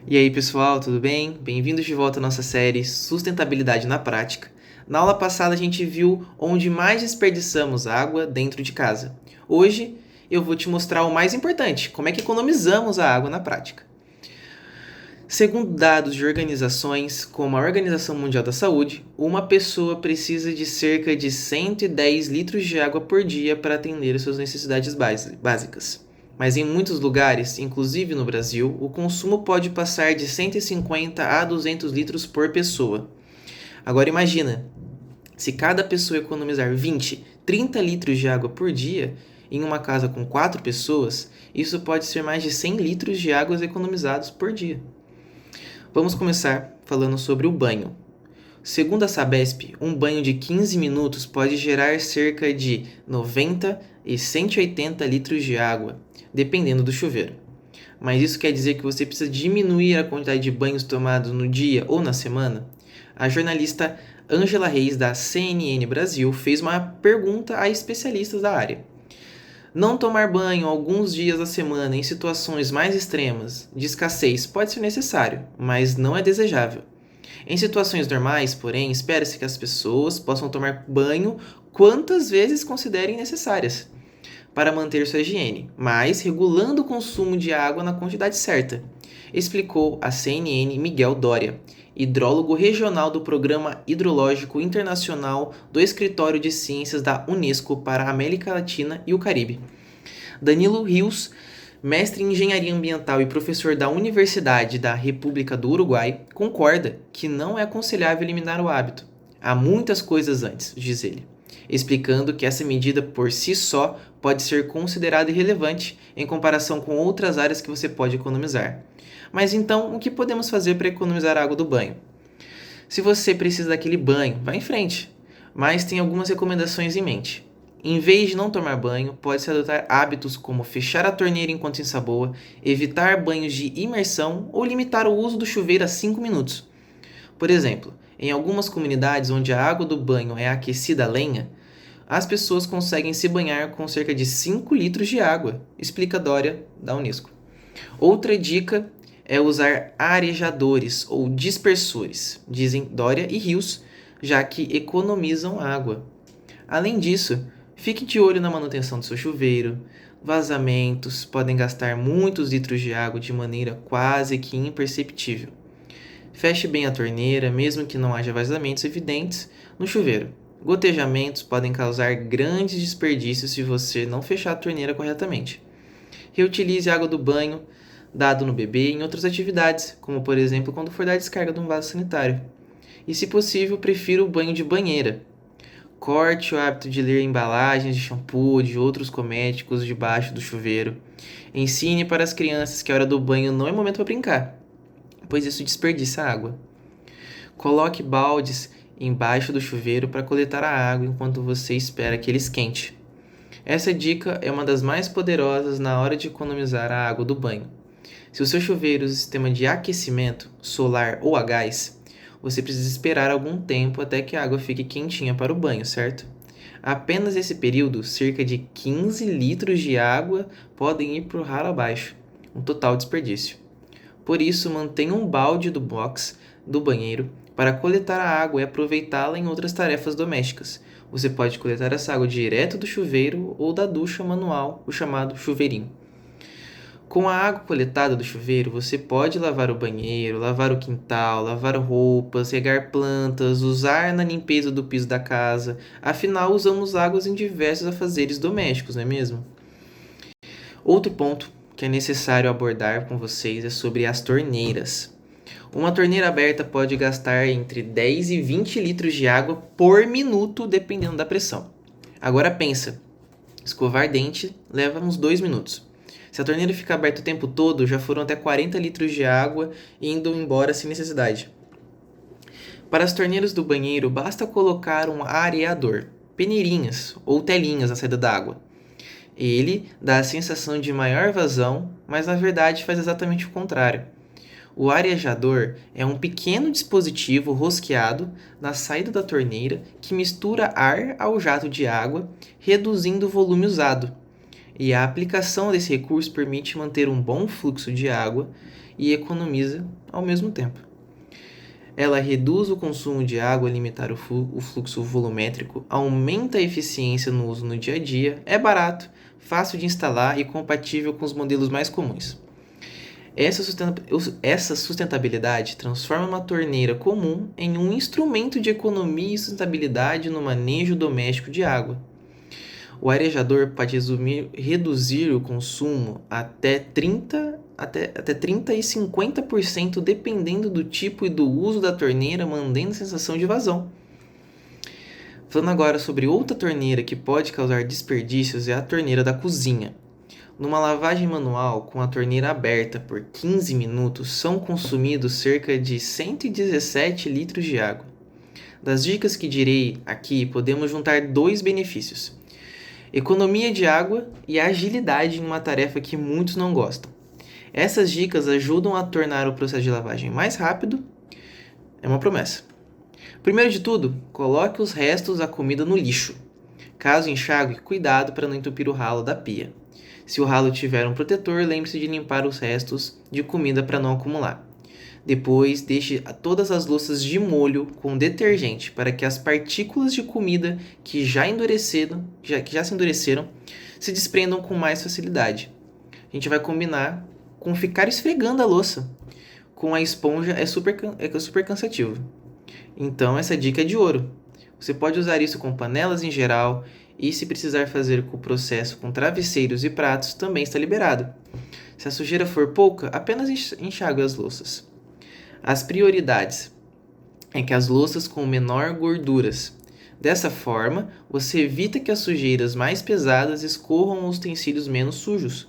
E aí, pessoal, tudo bem? Bem-vindos de volta à nossa série Sustentabilidade na Prática. Na aula passada a gente viu onde mais desperdiçamos água dentro de casa. Hoje eu vou te mostrar o mais importante, como é que economizamos a água na prática. Segundo dados de organizações como a Organização Mundial da Saúde, uma pessoa precisa de cerca de 110 litros de água por dia para atender às suas necessidades básicas. Mas em muitos lugares, inclusive no Brasil, o consumo pode passar de 150 a 200 litros por pessoa. Agora imagina, se cada pessoa economizar 20, 30 litros de água por dia, em uma casa com 4 pessoas, isso pode ser mais de 100 litros de água economizados por dia. Vamos começar falando sobre o banho. Segundo a Sabesp, um banho de 15 minutos pode gerar cerca de 90 e 180 litros de água, dependendo do chuveiro. Mas isso quer dizer que você precisa diminuir a quantidade de banhos tomados no dia ou na semana? A jornalista Ângela Reis, da CNN Brasil, fez uma pergunta a especialistas da área. Não tomar banho alguns dias da semana em situações mais extremas de escassez pode ser necessário, mas não é desejável. Em situações normais, porém, espera-se que as pessoas possam tomar banho quantas vezes considerem necessárias para manter sua higiene, mas regulando o consumo de água na quantidade certa, explicou a CNN Miguel Doria, hidrólogo regional do Programa Hidrológico Internacional do Escritório de Ciências da Unesco para a América Latina e o Caribe. Danilo Rios, mestre em engenharia ambiental e professor da Universidade da República do Uruguai, concorda que não é aconselhável eliminar o hábito. Há muitas coisas antes, diz ele, explicando que essa medida por si só pode ser considerada irrelevante em comparação com outras áreas que você pode economizar. Mas então, o que podemos fazer para economizar a água do banho? Se você precisa daquele banho, vá em frente, mas tem algumas recomendações em mente. Em vez de não tomar banho, pode-se adotar hábitos como fechar a torneira enquanto ensaboa, evitar banhos de imersão ou limitar o uso do chuveiro a 5 minutos. Por exemplo, em algumas comunidades onde a água do banho é aquecida a lenha, as pessoas conseguem se banhar com cerca de 5 litros de água, explica Dória, da Unesco. Outra dica é usar arejadores ou dispersores, dizem Dória e Rios, já que economizam água. Além disso, fique de olho na manutenção do seu chuveiro. Vazamentos podem gastar muitos litros de água de maneira quase que imperceptível. Feche bem a torneira, mesmo que não haja vazamentos evidentes no chuveiro. Gotejamentos podem causar grandes desperdícios se você não fechar a torneira corretamente. Reutilize a água do banho dado no bebê em outras atividades, como por exemplo quando for dar descarga de um vaso sanitário. E se possível, prefira o banho de banheira. Corte o hábito de ler embalagens de shampoo, de outros cosméticos debaixo do chuveiro. Ensine para as crianças que a hora do banho não é momento para brincar, pois isso desperdiça água. Coloque baldes embaixo do chuveiro para coletar a água enquanto você espera que ele esquente. Essa dica é uma das mais poderosas na hora de economizar a água do banho. Se o seu chuveiro usa sistema de aquecimento, solar ou a gás, você precisa esperar algum tempo até que a água fique quentinha para o banho, certo? Apenas esse período, cerca de 15 litros de água podem ir por ralo abaixo, um total desperdício. Por isso, mantenha um balde do box do banheiro para coletar a água e aproveitá-la em outras tarefas domésticas. Você pode coletar essa água direto do chuveiro ou da ducha manual, o chamado chuveirinho. Com a água coletada do chuveiro, você pode lavar o banheiro, lavar o quintal, lavar roupas, regar plantas, usar na limpeza do piso da casa. Afinal, usamos águas em diversos afazeres domésticos, não é mesmo? Outro ponto que é necessário abordar com vocês é sobre as torneiras. Uma torneira aberta pode gastar entre 10 e 20 litros de água por minuto, dependendo da pressão. Agora pensa, escovar dente leva uns 2 minutos. Se a torneira ficar aberta o tempo todo, já foram até 40 litros de água indo embora sem necessidade. Para as torneiras do banheiro, basta colocar um areador, peneirinhas ou telinhas na saída da água. Ele dá a sensação de maior vazão, mas na verdade faz exatamente o contrário. O arejador é um pequeno dispositivo rosqueado na saída da torneira que mistura ar ao jato de água, reduzindo o volume usado. E a aplicação desse recurso permite manter um bom fluxo de água e economiza ao mesmo tempo. Ela reduz o consumo de água ao limitar o fluxo volumétrico, aumenta a eficiência no uso no dia a dia, é barato, fácil de instalar e compatível com os modelos mais comuns. Essa sustentabilidade transforma uma torneira comum em um instrumento de economia e sustentabilidade no manejo doméstico de água. O arejador pode reduzir o consumo até 30 e 50% dependendo do tipo e do uso da torneira, mantendo a sensação de vazão. Falando agora sobre outra torneira que pode causar desperdícios é a torneira da cozinha. Numa lavagem manual com a torneira aberta por 15 minutos, são consumidos cerca de 117 litros de água. Das dicas que direi aqui, podemos juntar dois benefícios: economia de água e agilidade em uma tarefa que muitos não gostam. Essas dicas ajudam a tornar o processo de lavagem mais rápido. É uma promessa. Primeiro de tudo, coloque os restos da comida no lixo. Caso enxague, cuidado para não entupir o ralo da pia. Se o ralo tiver um protetor, lembre-se de limpar os restos de comida para não acumular. Depois, deixe todas as louças de molho com detergente para que as partículas de comida que já se endureceram se desprendam com mais facilidade. A gente vai combinar com ficar esfregando a louça. Com a esponja é super cansativo. Então essa dica é de ouro. Você pode usar isso com panelas em geral e se precisar fazer o processo com travesseiros e pratos também está liberado. Se a sujeira for pouca, apenas enxague as louças. As prioridades é que as louças com menor gorduras. Dessa forma, você evita que as sujeiras mais pesadas escorram os utensílios menos sujos.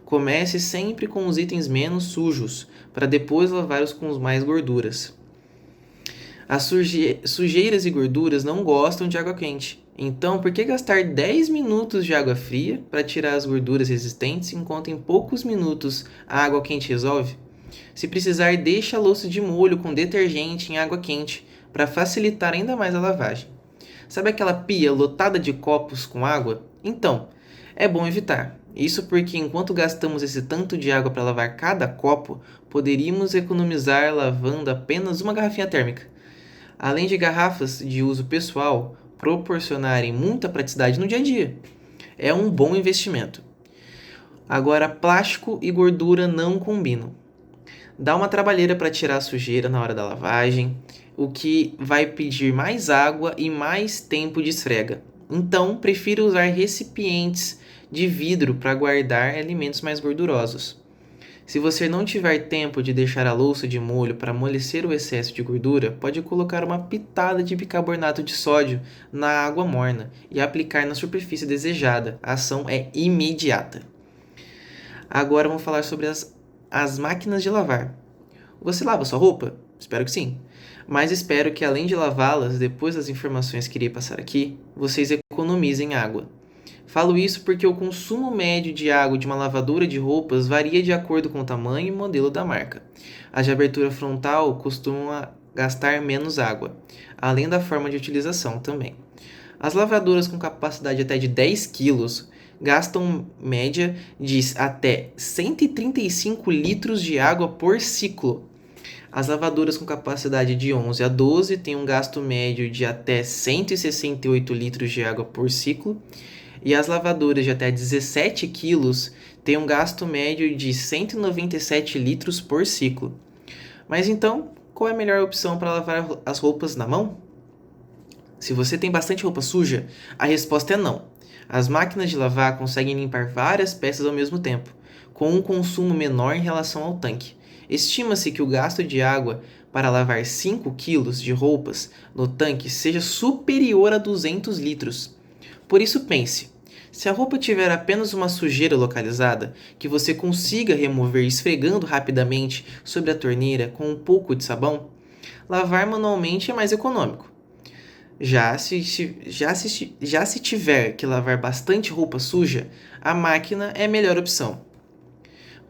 Comece sempre com os itens menos sujos, para depois lavar os com os mais gorduras. As sujeiras e gorduras não gostam de água quente. Então, por que gastar 10 minutos de água fria para tirar as gorduras resistentes, enquanto em poucos minutos a água quente resolve? Se precisar, deixe a louça de molho com detergente em água quente, para facilitar ainda mais a lavagem. Sabe aquela pia lotada de copos com água? Então, é bom evitar. Isso porque enquanto gastamos esse tanto de água para lavar cada copo, poderíamos economizar lavando apenas uma garrafinha térmica. Além de garrafas de uso pessoal proporcionarem muita praticidade no dia a dia. É um bom investimento. Agora, plástico e gordura não combinam. Dá uma trabalheira para tirar a sujeira na hora da lavagem, o que vai pedir mais água e mais tempo de esfrega. Então, prefira usar recipientes de vidro para guardar alimentos mais gordurosos. Se você não tiver tempo de deixar a louça de molho para amolecer o excesso de gordura, pode colocar uma pitada de bicarbonato de sódio na água morna e aplicar na superfície desejada. A ação é imediata. Agora vamos falar sobre as máquinas de lavar. Você lava sua roupa? Espero que sim. Mas espero que além de lavá-las, depois das informações que irei passar aqui, vocês economizem água. Falo isso porque o consumo médio de água de uma lavadora de roupas varia de acordo com o tamanho e modelo da marca. As de abertura frontal costumam gastar menos água, além da forma de utilização também. As lavadoras com capacidade até de 10 kg gastam média de até 135 litros de água por ciclo. As lavadoras com capacidade de 11 a 12 têm um gasto médio de até 168 litros de água por ciclo. E as lavadoras de até 17 kg têm um gasto médio de 197 litros por ciclo. Mas então, qual é a melhor opção para lavar as roupas na mão? Se você tem bastante roupa suja, a resposta é não. As máquinas de lavar conseguem limpar várias peças ao mesmo tempo, com um consumo menor em relação ao tanque. Estima-se que o gasto de água para lavar 5 kg de roupas no tanque seja superior a 200 litros. Por isso pense, se a roupa tiver apenas uma sujeira localizada, que você consiga remover esfregando rapidamente sobre a torneira com um pouco de sabão, lavar manualmente é mais econômico. Já se tiver que lavar bastante roupa suja, a máquina é a melhor opção.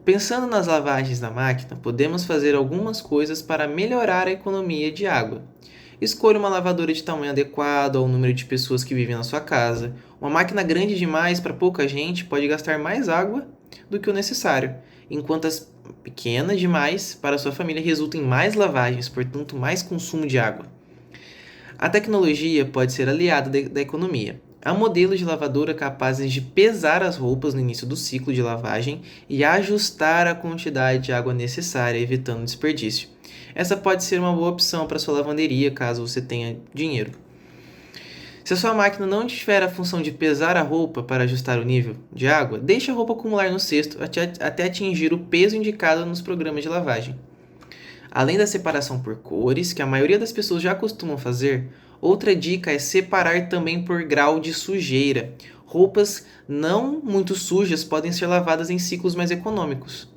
Pensando nas lavagens da máquina, podemos fazer algumas coisas para melhorar a economia de água. Escolha uma lavadora de tamanho adequado ao número de pessoas que vivem na sua casa. Uma máquina grande demais para pouca gente pode gastar mais água do que o necessário, enquanto pequena demais para sua família resulta em mais lavagens, portanto, mais consumo de água. A tecnologia pode ser aliada da economia. Há modelos de lavadora capazes de pesar as roupas no início do ciclo de lavagem e ajustar a quantidade de água necessária, evitando desperdício. Essa pode ser uma boa opção para sua lavanderia, caso você tenha dinheiro. Se a sua máquina não tiver a função de pesar a roupa para ajustar o nível de água, deixe a roupa acumular no cesto até atingir o peso indicado nos programas de lavagem. Além da separação por cores, que a maioria das pessoas já costumam fazer, outra dica é separar também por grau de sujeira. Roupas não muito sujas podem ser lavadas em ciclos mais econômicos.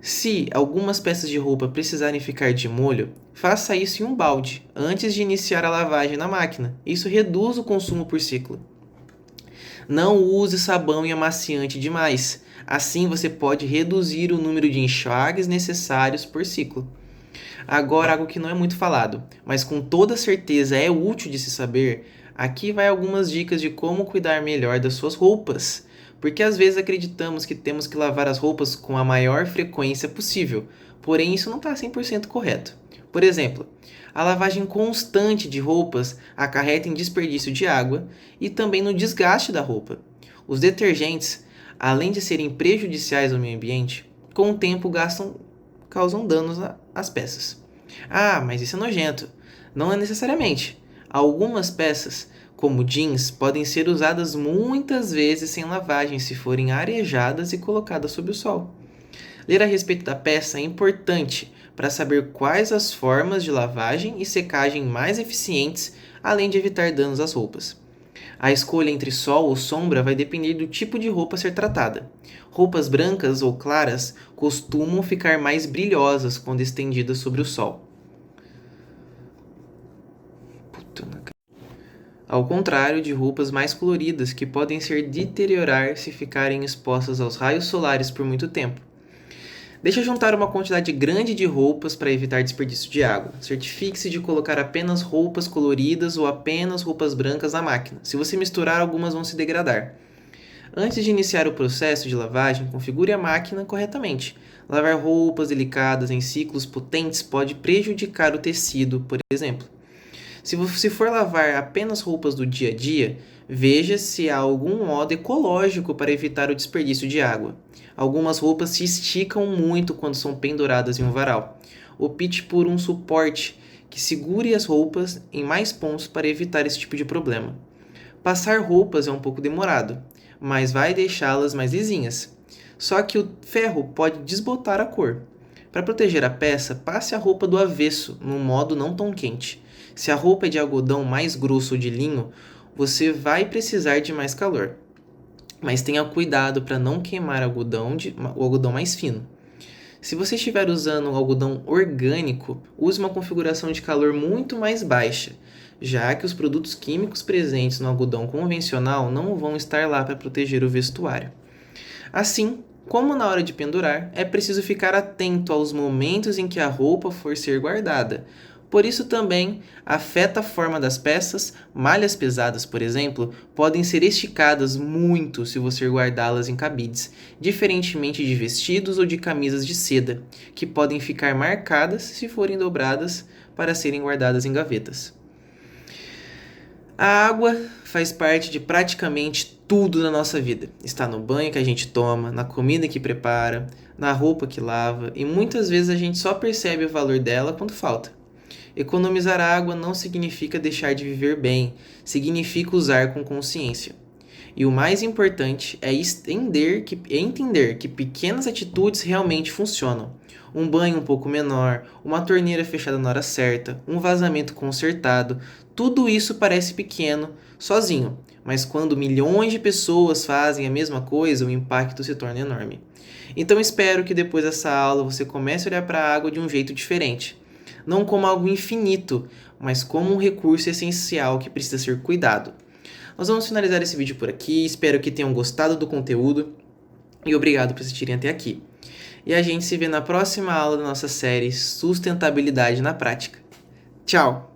Se algumas peças de roupa precisarem ficar de molho, faça isso em um balde, antes de iniciar a lavagem na máquina. Isso reduz o consumo por ciclo. Não use sabão e amaciante demais. Assim você pode reduzir o número de enxagues necessários por ciclo. Agora, algo que não é muito falado, mas com toda certeza é útil de se saber, aqui vai algumas dicas de como cuidar melhor das suas roupas. Porque às vezes acreditamos que temos que lavar as roupas com a maior frequência possível, porém isso não está 100% correto. Por exemplo, a lavagem constante de roupas acarreta em desperdício de água e também no desgaste da roupa. Os detergentes, além de serem prejudiciais ao meio ambiente, com o tempo causam danos às peças. Ah, mas isso é nojento. Não é necessariamente. Algumas peças, como jeans, podem ser usadas muitas vezes sem lavagem se forem arejadas e colocadas sob o sol. Ler a respeito da peça é importante para saber quais as formas de lavagem e secagem mais eficientes, além de evitar danos às roupas. A escolha entre sol ou sombra vai depender do tipo de roupa a ser tratada. Roupas brancas ou claras costumam ficar mais brilhosas quando estendidas sobre o sol. Ao contrário de roupas mais coloridas que podem se deteriorar se ficarem expostas aos raios solares por muito tempo. Deixe juntar uma quantidade grande de roupas para evitar desperdício de água. Certifique-se de colocar apenas roupas coloridas ou apenas roupas brancas na máquina. Se você misturar, algumas vão se degradar. Antes de iniciar o processo de lavagem, configure a máquina corretamente. Lavar roupas delicadas em ciclos potentes pode prejudicar o tecido, por exemplo. Se você for lavar apenas roupas do dia a dia, veja se há algum modo ecológico para evitar o desperdício de água. Algumas roupas se esticam muito quando são penduradas em um varal. Opte por um suporte que segure as roupas em mais pontos para evitar esse tipo de problema. Passar roupas é um pouco demorado, mas vai deixá-las mais lisinhas. Só que o ferro pode desbotar a cor. Para proteger a peça, passe a roupa do avesso, num modo não tão quente. Se a roupa é de algodão mais grosso ou de linho, você vai precisar de mais calor. Mas tenha cuidado para não queimar o algodão mais fino. Se você estiver usando um algodão orgânico, use uma configuração de calor muito mais baixa, já que os produtos químicos presentes no algodão convencional não vão estar lá para proteger o vestuário. Assim, como na hora de pendurar, é preciso ficar atento aos momentos em que a roupa for ser guardada. Por isso também afeta a forma das peças. Malhas pesadas, por exemplo, podem ser esticadas muito se você guardá-las em cabides, diferentemente de vestidos ou de camisas de seda, que podem ficar marcadas se forem dobradas para serem guardadas em gavetas. A água faz parte de praticamente tudo na nossa vida. Está no banho que a gente toma, na comida que prepara, na roupa que lava, e muitas vezes a gente só percebe o valor dela quando falta. Economizar água não significa deixar de viver bem, significa usar com consciência. E o mais importante é entender que pequenas atitudes realmente funcionam. Um banho um pouco menor, uma torneira fechada na hora certa, um vazamento consertado, tudo isso parece pequeno, sozinho, mas quando milhões de pessoas fazem a mesma coisa, o impacto se torna enorme. Então espero que depois dessa aula você comece a olhar para a água de um jeito diferente. Não como algo infinito, mas como um recurso essencial que precisa ser cuidado. Nós vamos finalizar esse vídeo por aqui, espero que tenham gostado do conteúdo e obrigado por assistirem até aqui. E a gente se vê na próxima aula da nossa série Sustentabilidade na Prática. Tchau!